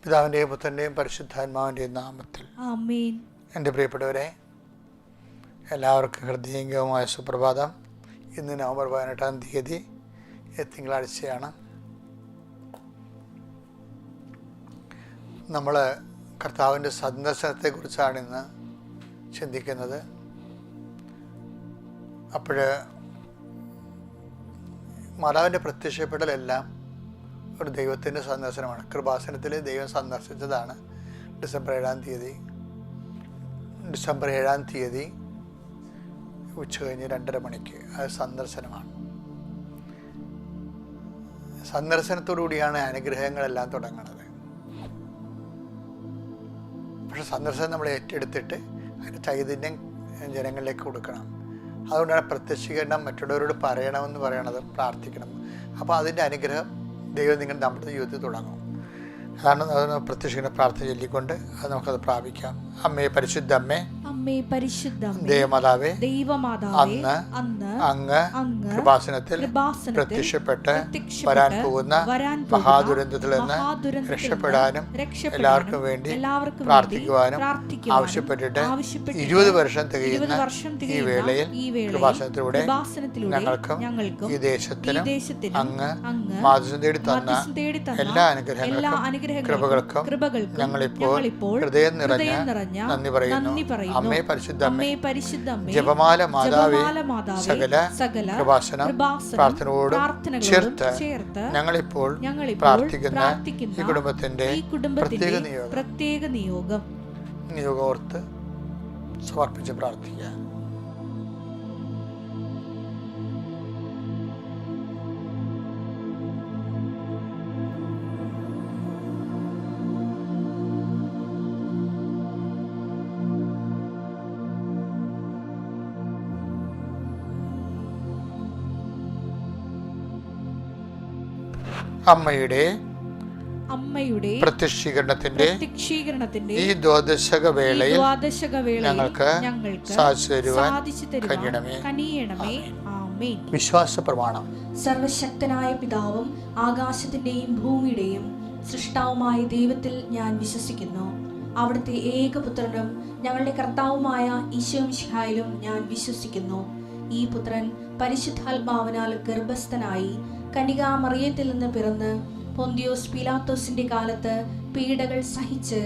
പിതാവിൻ്റെയും പുത്രൻ്റെയും പരിശുദ്ധാത്മാവിൻ്റെയും നാമത്തിൽ ആമേൻ. എൻ്റെ പ്രിയപ്പെട്ടവരെ, എല്ലാവർക്കും ഹൃദയംഗമമായ സുപ്രഭാതം. ഇന്ന് നവംബർ 18-ാം തീയതി തിങ്കളാഴ്ചയാണ്. നമ്മൾ കർത്താവിൻ്റെ സന്ദർശനത്തെക്കുറിച്ചാണ് ഇന്ന് ചിന്തിക്കുന്നത്. അപ്പോൾ മാതാവിൻ്റെ പ്രത്യക്ഷപ്പെടലെല്ലാം ഒരു ദൈവത്തിൻ്റെ സന്ദർശനമാണ്. കൃപാസനത്തിൽ ദൈവം സന്ദർശിച്ചതാണ് ഡിസംബർ 7-ാം തീയതി ഉച്ച കഴിഞ്ഞ് 2:30 മണിക്ക്. അത് സന്ദർശനമാണ്. സന്ദർശനത്തോടുകൂടിയാണ് അനുഗ്രഹങ്ങളെല്ലാം തുടങ്ങുന്നത്. പക്ഷെ സന്ദർശനം നമ്മൾ ഏറ്റെടുത്തിട്ട് അതിൻ്റെ ചൈതന്യം ജനങ്ങളിലേക്ക് കൊടുക്കണം. അതുകൊണ്ടാണ് പ്രത്യക്ഷീകരണം മറ്റുള്ളവരോട് പറയണമെന്ന് പറയണത്, പ്രാർത്ഥിക്കണം. അപ്പോൾ അതിൻ്റെ അനുഗ്രഹം ദൈവം നമ്മുടെ ജീവിതത്തിൽ തുടങ്ങും. അതാണ് പ്രത്യക്ഷീകരണ പ്രാർത്ഥന ചൊല്ലിക്കൊണ്ട് അത് നമുക്കത് പ്രാപിക്കാം. അമ്മേ പരിശുദ്ധ അമ്മേ, ദൈവമാതാവേ, അന്ന് അങ്ങ് കൃപാസനത്തിൽ പ്രത്യക്ഷപ്പെട്ട് വരാൻ പോകുന്ന മഹാദുരന്തത്തിൽ നിന്ന് രക്ഷപ്പെടാനും എല്ലാവർക്കും വേണ്ടി പ്രാർത്ഥിക്കുവാനും ആവശ്യപ്പെട്ടിട്ട് 20 വർഷം തികയുന്ന ഈ വേളയിൽ കൃപാസനത്തിലൂടെ ഞങ്ങൾക്കും ഈ ദേശത്തിനും അങ്ങ് മാധ്യസ്ഥം തേടി തന്ന എല്ലാ അനുഗ്രഹങ്ങൾക്കും കൃപകൾക്കും ഞങ്ങളിപ്പോൾ ഹൃദയം നിറഞ്ഞ നന്ദി പറയുന്നു. അമ്മേ പരിശുദ്ധ അമ്മേ, ജപമാല മാതാവേ, സകല കൃപാസനം പ്രാർത്ഥനയോടും ചേർത്ത് ഞങ്ങളിപ്പോൾ പ്രാർത്ഥിക്കുന്ന ഈ കുടുംബത്തിന്റെ പ്രത്യേക നിയോഗം ഓർത്ത് സമർപ്പിച്ച് പ്രാർത്ഥിക്കുക. അമ്മയുടെ പ്രത്യക്ഷീകരണത്തിന്റെ ഈ ദ്വാദശക വേളയിൽ ഞങ്ങൾക്ക് സാധിച്ചു തരുവാൻ കഴിയണമേ. വിശ്വാസ പ്രമാണം. സർവശക്തനായ പിതാവും ആകാശത്തിന്റെയും ഭൂമിയുടെയും സൃഷ്ടാവുമായ ദൈവത്തിൽ ഞാൻ വിശ്വസിക്കുന്നു. അവിടുത്തെ ഏകപുത്രനും ഞങ്ങളുടെ കർത്താവുമായ ഈശോമിശിഹായിലും ഞാൻ വിശ്വസിക്കുന്നു. ഈ പുത്രൻ പരിശുദ്ധാത്മാവിനാൽ ഗർഭസ്ഥനായി കന്യകാമറിയത്തിൽ നിന്ന് പിറന്ന് പൊന്തിയോസ് പീലാത്തോസിന്റെ കാലത്ത് പീഡകൾ സഹിച്ച്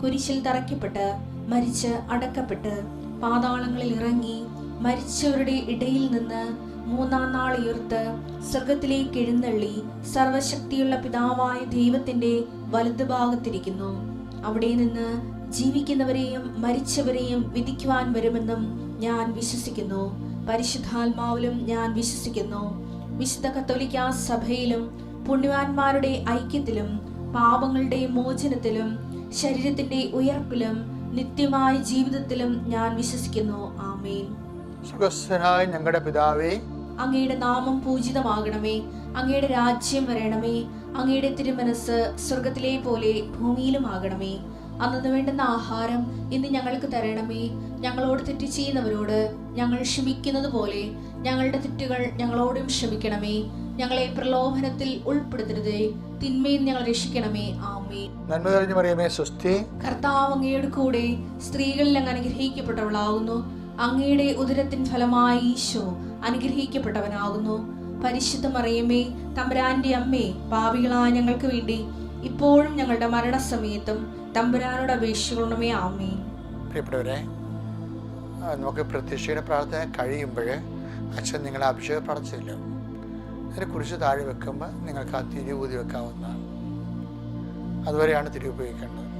കുരിശിൽ തറയ്ക്കപ്പെട്ട് മരിച്ച് അടക്കപ്പെട്ട് പാതാളങ്ങളിൽ ഇറങ്ങി മരിച്ചവരുടെ ഇടയിൽ നിന്ന് 3-ാം നാൾ ഉയർത്ത് സ്വർഗത്തിലേക്ക് എഴുന്നള്ളി സർവശക്തിയുള്ള പിതാവായ ദൈവത്തിന്റെ വലതുഭാഗത്തിരിക്കുന്നു. അവിടെ നിന്ന് ജീവിക്കുന്നവരെയും മരിച്ചവരെയും വിധിക്കുവാൻ വരുമെന്നും ഞാൻ വിശ്വസിക്കുന്നു. പരിശുദ്ധാത്മാവിലും ഞാൻ വിശ്വസിക്കുന്നു. വിശുദ്ധ കത്തോലിക്കാ സഭയിലും പുണ്യവാന്മാരുടെ ഐക്യത്തിലും പാപങ്ങളുടെ മോചനത്തിലും ശരീരത്തിന്റെ ഉയർപ്പിലും നിത്യമായ ജീവിതത്തിലും ഞാൻ വിശ്വസിക്കുന്നു. ആമേൻ. സ്വർഗ്ഗസ്ഥനായ ഞങ്ങളുടെ പിതാവേ, അങ്ങയുടെ നാമം പൂജിതമാകണമേ. അങ്ങയുടെ രാജ്യം വരണമേ. അങ്ങയുടെ തിരുമനസ് സ്വർഗത്തിലെ പോലെ ഭൂമിയിലും ആകണമേ. അന്നു വേണ്ടുന്ന ആഹാരം ഇന്ന് ഞങ്ങൾക്ക് തരണമേ. ഞങ്ങളോട് തെറ്റ് ചെയ്യുന്നവരോട് ഞങ്ങൾ ക്ഷമിക്കുന്നത് പോലെ ഞങ്ങളുടെ തെറ്റുകൾ ഞങ്ങളോടും ക്ഷമിക്കണമേ. ഞങ്ങളെ പ്രലോഭനത്തിൽ ഉൾപ്പെടുത്തരുതേ, തിന്മയിൽ ഞങ്ങൾ രക്ഷിക്കണമേ. ആമേൻ. നന്മ നിറഞ്ഞ മറിയമേ, സ്വസ്തി. കർത്താവ് അങ്ങയുടെ കൂടെ സ്ത്രീകളിൽ അങ്ങ് അനുഗ്രഹിക്കപ്പെട്ടവളാകുന്നു. അങ്ങയുടെ ഉദരത്തിൻ ഫലമായി ഈശോ അനുഗ്രഹിക്കപ്പെട്ടവനാകുന്നു. പരിശുദ്ധ മറിയമേ, തമ്പുരാന്റെ അമ്മേ, പാപികളായ ഞങ്ങൾക്ക് വേണ്ടി ഇപ്പോഴും ഞങ്ങളുടെ മരണസമയത്തും തമ്പുരാനോട് അപേക്ഷിക്കണമേ. ആമേൻ. പ്രിയപ്പെട്ടവരെ, നമുക്ക് പ്രത്യക്ഷീകരണ പ്രാർത്ഥന കഴിയുമ്പോൾ അച്ഛൻ നിങ്ങളെ അഭിഷേക പ്രാർത്ഥിച്ചില്ല, അതിനെ കുറിച്ച് താഴെ വെക്കുമ്പോൾ നിങ്ങൾക്ക് ആ തിരി ഊതി വെക്കാവുന്നതാണ്. അതുവരെയാണ് തിരി ഉപയോഗിക്കേണ്ടത്.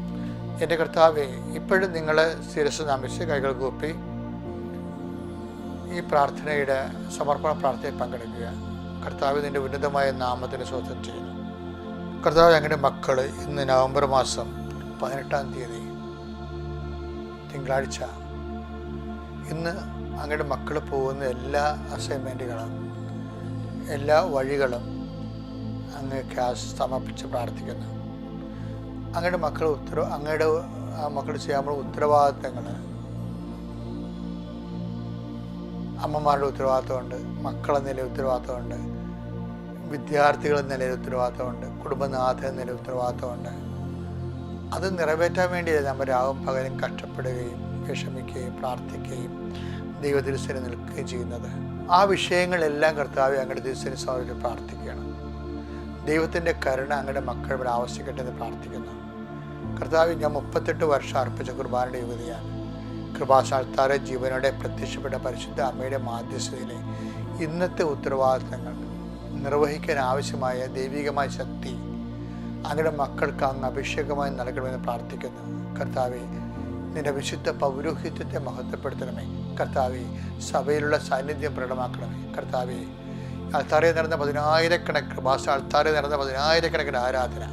എൻ്റെ കർത്താവേ, ഇപ്പോഴും നിങ്ങൾ ശിരസ്സ് നമിച്ച് കൈകൾ കൂപ്പി ഈ പ്രാർത്ഥനയുടെ സമർപ്പണ പ്രാർത്ഥനയിൽ പങ്കെടുക്കുക. കർത്താവ് നിൻ്റെ ഉന്നതമായ നാമത്തിന് സ്വന്തം ചെയ്യുന്നു. കർത്താവ്, ഞങ്ങളുടെ മക്കൾ ഇന്ന് നവംബർ മാസം 18-ാം തീയതി തിങ്കളാഴ്ച, ഇന്ന് അങ്ങയുടെ മക്കൾ പോകുന്ന എല്ലാ അസൈൻമെൻറ്റുകളും എല്ലാ വഴികളും അങ്ങ് സമർപ്പിച്ച് പ്രാർത്ഥിക്കുന്നു. അങ്ങയുടെ മക്കൾ മക്കൾ ചെയ്യാനുള്ള ഉത്തരവാദിത്തങ്ങൾ, അമ്മമാരുടെ ഉത്തരവാദിത്തമുണ്ട്, മക്കളെന്ന നിലയിൽ ഉത്തരവാദിത്തമുണ്ട്, വിദ്യാർത്ഥികൾ എന്ന നിലയിൽ ഉത്തരവാദിത്തമുണ്ട്, കുടുംബനാഥ എന്ന നിലയിൽ ഉത്തരവാദിത്തമുണ്ട്. അത് നിറവേറ്റാൻ വേണ്ടിയല്ല നമ്മൾ രാവും പകലും കഷ്ടപ്പെടുകയും വിഷമിക്കുകയും പ്രാർത്ഥിക്കുകയും ദൈവതിരുസേന നിൽക്കുകയും ചെയ്യുന്നത്. ആ വിഷയങ്ങളെല്ലാം കർത്താവെ അങ്ങയുടെ തിരുസേന സൗകര്യം പ്രാർത്ഥിക്കുകയാണ്. ദൈവത്തിൻ്റെ കരുണ അങ്ങയുടെ മക്കൾ ഇവിടെ ആവശ്യിക്കട്ടെ എന്ന് പ്രാർത്ഥിക്കുന്നു. കർത്താവ്, ഞാൻ 38 വർഷം അർപ്പിച്ച കുർബാനയുടെ യുവതിയാണ്. കൃപാസ്ഥാനത്താറെ ജീവനോടെ പ്രത്യക്ഷപ്പെട്ട പരിശുദ്ധ അമ്മയുടെ മാധ്യസ്ഥതയിലെ ഇന്നത്തെ ഉത്തരവാദിത്തങ്ങൾ നിർവഹിക്കാൻ ആവശ്യമായ ദൈവികമായ ശക്തി അങ്ങയുടെ മക്കൾക്ക് അങ്ങ് അഭിഷേകമായി നൽകണമെന്ന് പ്രാർത്ഥിക്കുന്നു. കർത്താവെ, നിന്റെ വിശുദ്ധ പൗരോഹിത്യത്തെ മഹത്വപ്പെടുത്തണമേ. കർത്താവെ, സഭയിലുള്ള സാന്നിധ്യം പ്രകടമാക്കണമേ. കർത്താവെ, അൾത്താരയിൽ നടന്ന 10,000 കൃപാസ അൾത്താരയിൽ നടന്ന 10,000 ആരാധന,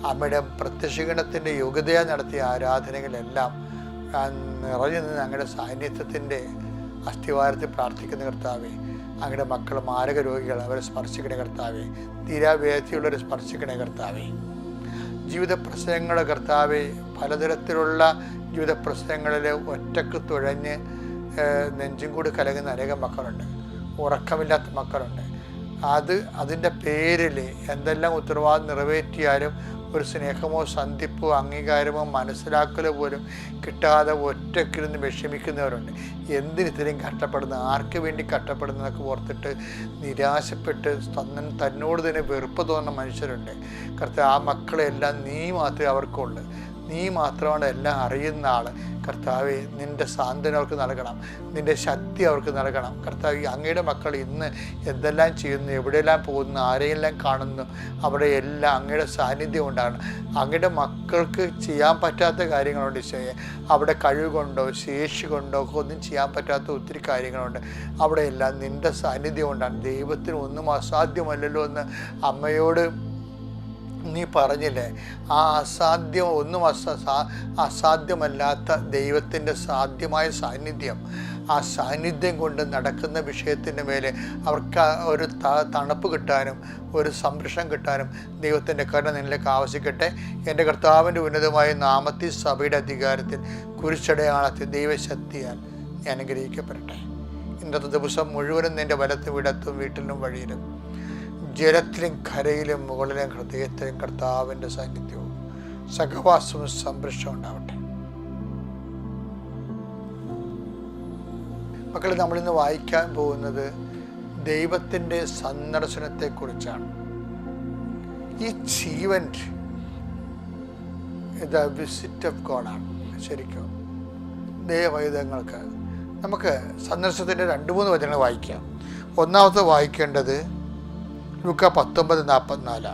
അമ്മയുടെ പ്രത്യക്ഷീകരണത്തിൻ്റെ യോഗ്യതയാൽ നടത്തിയ ആരാധനകളെല്ലാം നിറഞ്ഞു നിന്ന് അങ്ങയുടെ സാന്നിധ്യത്തിൻ്റെ അസ്ഥിവാരത്തിൽ പ്രാർത്ഥിക്കുന്ന കർത്താവെ, അങ്ങയുടെ മക്കൾ മാരക രോഗികൾ അവരെ സ്പർശിക്കണേ കർത്താവെ. തീരാവേദിയുള്ളവരെ സ്പർശിക്കണേ കർത്താവെ. ജീവിത പ്രശ്നങ്ങളുടെ കർത്താവെ, പലതരത്തിലുള്ള ജീവിത പ്രശ്നങ്ങളിൽ ഒറ്റക്ക് തുഴഞ്ഞ് നെഞ്ചും കൂടി കലങ്ങുന്ന അനേകം മക്കളുണ്ട്. ഉറക്കമില്ലാത്ത മക്കളുണ്ട്. അതിൻ്റെ പേരിൽ എന്തെല്ലാം ഉത്തരവാദിത്വം നിറവേറ്റിയാലും ഒരു സ്നേഹമോ സന്ധിപ്പോ അംഗീകാരമോ മനസ്സിലാക്കലോ പോലും കിട്ടാതെ ഒറ്റക്കിരുന്ന് വിഷമിക്കുന്നവരുണ്ട്. എന്തിനിത്രയും കഷ്ടപ്പെടുന്ന, ആർക്ക് വേണ്ടി കഷ്ടപ്പെടുന്നതൊക്കെ ഓർത്തിട്ട് നിരാശപ്പെട്ട് തന്നോട് തന്നെ വെറുപ്പ് തോന്നുന്ന മനുഷ്യരുണ്ട്. കർത്താവ്, ആ മക്കളെല്ലാം നീ മാത്രമേ അവർക്കുള്ളൂ. നീ മാത്രമാണ് എല്ലാം അറിയുന്ന ആൾ. കർത്താവെ, നിൻ്റെ സാന്ത്വനം അവർക്ക് നൽകണം, നിൻ്റെ ശക്തി അവർക്ക് നൽകണം. കർത്താവ്, അങ്ങയുടെ മക്കൾ ഇന്ന് എന്തെല്ലാം ചെയ്യുന്നു, എവിടെയെല്ലാം പോകുന്നു, ആരെയെല്ലാം കാണുന്നു, അവിടെ എല്ലാം അങ്ങയുടെ സാന്നിധ്യം ഉണ്ടാകണം. അങ്ങയുടെ മക്കൾക്ക് ചെയ്യാൻ പറ്റാത്ത കാര്യങ്ങളുണ്ട് ഈശോയെ. അവിടെ കഴിവുകൊണ്ടോ ശേഷി കൊണ്ടോ ഒന്നും ചെയ്യാൻ പറ്റാത്ത ഒത്തിരി കാര്യങ്ങളുണ്ട്. അവിടെയെല്ലാം നിൻ്റെ സാന്നിധ്യം ഉണ്ടാണ്. ദൈവത്തിന് ഒന്നും അസാധ്യമല്ലല്ലോ എന്ന് അമ്മയോട് നീ പറഞ്ഞില്ലേ? ആ അസാധ്യം ഒന്നും അസാധ്യമല്ലാത്ത ദൈവത്തിൻ്റെ സാധ്യമായ സാന്നിധ്യം, ആ സാന്നിധ്യം കൊണ്ട് നടക്കുന്ന വിഷയത്തിൻ്റെ മേലെ അവർക്ക് ഒരു തണുപ്പ് കിട്ടാനും ഒരു സംരക്ഷണം കിട്ടാനും ദൈവത്തിൻ്റെ കരുണ നിന്നിലേക്ക് ആവശ്യിക്കട്ടെ. എൻ്റെ കർത്താവിൻ്റെ ഉന്നതമായ നാമത്തിൽ സഭയുടെ അധികാരത്തിൽ കുരിശടയാളത്തിൽ ദൈവശക്തിയാൽ ഞാൻ അനുഗ്രഹിക്കപ്പെടട്ടെ. ഇന്നത്തെ ദിവസം മുഴുവനും നിൻ്റെ വലത്തും ഇടത്തും വീട്ടിലും വഴിയിലും ജലത്തിലും കരയിലും മുകളിലും ഹൃദയത്തിലും കർത്താവിൻ്റെ സാന്നിധ്യവും സഹവാസവും സംരക്ഷണം ഉണ്ടാവട്ടെ. മക്കളെ, നമ്മളിന്ന് വായിക്കാൻ പോകുന്നത് ദൈവത്തിൻ്റെ സന്ദർശനത്തെക്കുറിച്ചാണ്. ഈ ഈവൻറ്റ് ദ വിസിറ്റ് ഓഫ് ഗോഡാണ്. ശരിക്കും ദൈവവൈദ്യങ്ങൾക്ക് നമുക്ക് സന്ദർശനത്തിൻ്റെ 2-3 വചനങ്ങൾ വായിക്കാം. ഒന്നാമത്തെ വായിക്കേണ്ടത് ലൂക്ക 19:44.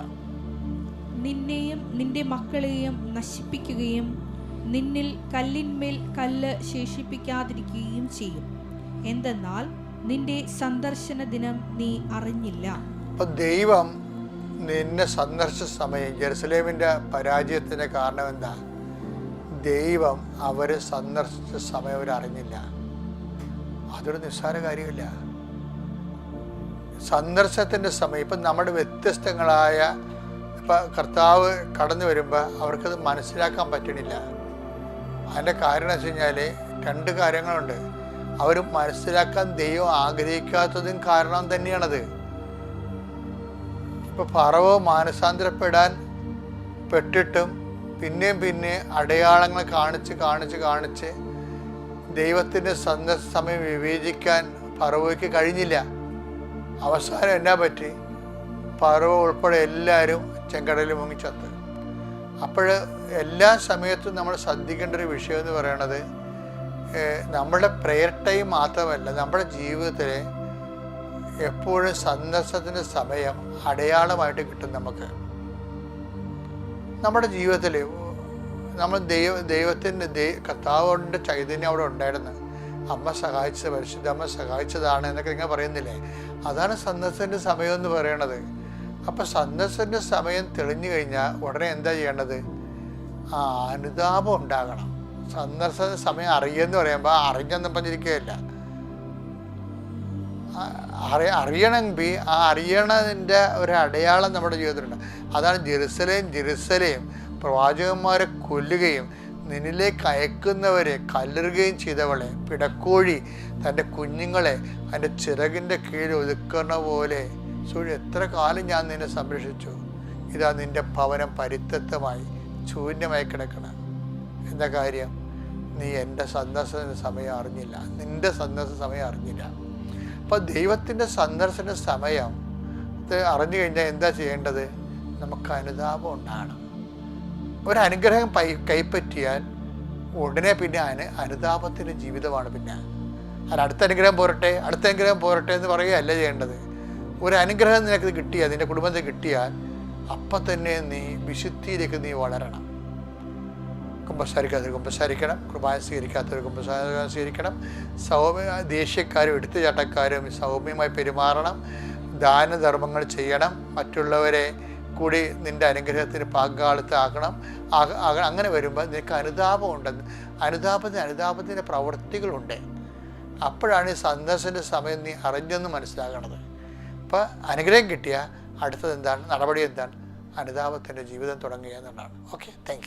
നിന്നെയും നിന്റെ മക്കളെയും നശിപ്പിക്കുകയും നിന്നിൽ കല്ലിന്മേൽ കല്ല് ശേഷിപ്പിക്കാതിരിക്കുകയും ചെയ്യും. എന്തെന്നാൽ നിന്റെ സന്ദർശന ദിനം നീ അറിഞ്ഞില്ല. അപ്പം ദൈവം നിന്നെ സന്ദർശിച്ച സമയം, ജെറുസലേമിൻ്റെ പരാജയത്തിൻ്റെ കാരണം എന്താ? ദൈവം അവരെ സന്ദർശിച്ച സമയം അവരറിഞ്ഞില്ല. അതൊരു നിസ്സാര കാര്യമില്ല. സന്ദർശനത്തിൻ്റെ സമയം ഇപ്പം നമ്മുടെ വ്യത്യസ്തങ്ങളായ ഇപ്പം കർത്താവ് കടന്നു വരുമ്പോൾ അവർക്കത് മനസ്സിലാക്കാൻ പറ്റണില്ല. അതിൻ്റെ കാരണം എന്ന് വെച്ച് കഴിഞ്ഞാൽ 2 കാര്യങ്ങളുണ്ട്. അവർ മനസ്സിലാക്കാൻ ദൈവം ആഗ്രഹിക്കാത്തതും കാരണം തന്നെയാണത്. ഇപ്പോൾ ഫറവോ മാനസാന്തരപ്പെടാൻ പെട്ടിട്ടും പിന്നെ അടയാളങ്ങൾ കാണിച്ച് ദൈവത്തിൻ്റെ സന്ദർശന സമയം വിവേചിക്കാൻ ഫറവോയ്ക്ക് കഴിഞ്ഞില്ല. അവസാനം എന്നാ പറ്റി? ഫറവോ ഉൾപ്പെടെ എല്ലാവരും ചെങ്കടലിൽ മുങ്ങിച്ചത്ത്. അപ്പോൾ എല്ലാ സമയത്തും നമ്മൾ ശ്രദ്ധിക്കേണ്ട ഒരു വിഷയം എന്ന് പറയുന്നത്, നമ്മുടെ പ്രെയർ ടൈം മാത്രമല്ല, നമ്മുടെ ജീവിതത്തിൽ എപ്പോഴും സന്ദർശനത്തിൻ്റെ സമയം അടയാളമായിട്ട് കിട്ടും. നമുക്ക് നമ്മുടെ ജീവിതത്തിൽ നമ്മൾ ദൈവത്തിൻ്റെ കർത്താവിൻ്റെ ചൈതന്യം അവിടെ ഉണ്ടായിരുന്നു. അമ്മ സഹായിച്ചത്, പരിശുദ്ധ അമ്മ സഹായിച്ചതാണ് എന്നൊക്കെ നിങ്ങൾ പറയുന്നില്ലേ? അതാണ് സന്ദർശനത്തിൻ്റെ സമയം എന്ന് പറയണത്. അപ്പം സന്ദർശനത്തിൻ്റെ സമയം തെളിഞ്ഞു കഴിഞ്ഞാൽ ഉടനെ എന്താ ചെയ്യേണ്ടത്? അനുതാപം ഉണ്ടാകണം. സന്ദർശന സമയം അറിയെന്ന് പറയുമ്പോൾ അറിഞ്ഞെന്നും പറഞ്ഞിരിക്കുകയല്ല. അറിയണമെങ്കിൽ ആ അറിയണതിൻ്റെ ഒരു അടയാളം നമ്മുടെ ജീവിതത്തിലുണ്ട്. അതാണ് ജെറുസലേം പ്രവാചകന്മാരെ കൊല്ലുകയും നിന്നിലേക്ക് അയക്കുന്നവരെ കല്ലെറുകയും ചെയ്തവളെ, പിടക്കോഴി തൻ്റെ കുഞ്ഞുങ്ങളെ അതിൻ്റെ ചിറകിൻ്റെ കീഴിൽ ഒതുക്കുന്ന പോലെ എത്ര കാലം ഞാൻ നിന്നെ സംരക്ഷിച്ചു. ഇതാ നിൻ്റെ ഭവനം പരിത്യക്തമായി ശൂന്യമായി കിടക്കണം. എന്താ കാര്യം? നീ എൻ്റെ സന്ദർശന സമയം അറിഞ്ഞില്ല, നിൻ്റെ സന്ദർശന സമയം അറിഞ്ഞില്ല. അപ്പോൾ ദൈവത്തിൻ്റെ സന്ദർശന സമയം അറിഞ്ഞു കഴിഞ്ഞാൽ എന്താ ചെയ്യേണ്ടത്? നമുക്ക് അനുതാപം ഉണ്ടാകണം. ഒരു അനുഗ്രഹം കൈപ്പറ്റിയാൽ ഉടനെ പിന്നെ അനുതാപത്തിൻ്റെ ജീവിതമാണ്. പിന്നെ അടുത്ത അനുഗ്രഹം പോരട്ടെ എന്ന് പറയുകയല്ല ചെയ്യേണ്ടത്. ഒരു അനുഗ്രഹം നിനക്ക് കിട്ടിയാൽ, നിൻ്റെ കുടുംബത്തിൽ കിട്ടിയാൽ, അപ്പം തന്നെ നീ വിശുദ്ധിയിലേക്ക് നീ വളരണം. കുമ്പസാരിക്കാത്തവർ കുമ്പസാരിക്കണം, കുർബാന സ്വീകരിക്കാത്തവർ കുമ്പസാര സ്വീകരിക്കണം. ദേഷ്യക്കാരും എടുത്തുചാട്ടക്കാരും സൗമ്യമായി പെരുമാറണം. ദാനധർമ്മങ്ങൾ ചെയ്യണം. മറ്റുള്ളവരെ കൂടി നിൻ്റെ അനുഗ്രഹത്തിന് പങ്കാളിത്താക്കണം. അങ്ങനെ വരുമ്പോൾ നിനക്ക് അനുതാപം ഉണ്ടെന്ന്, അനുതാപത്തിൻ്റെ പ്രവൃത്തികളുണ്ട്. അപ്പോഴാണ് ഈ സന്ദർശന സമയം നീ അറിഞ്ഞെന്ന് മനസ്സിലാകണത്. അപ്പോൾ അനുഗ്രഹം കിട്ടിയ അടുത്തത് എന്താണ്? നടപടി എന്താണ്? അനുതാപത്തിൻ്റെ ജീവിതം തുടങ്ങുക എന്നുള്ളതാണ്. Okay, thank you.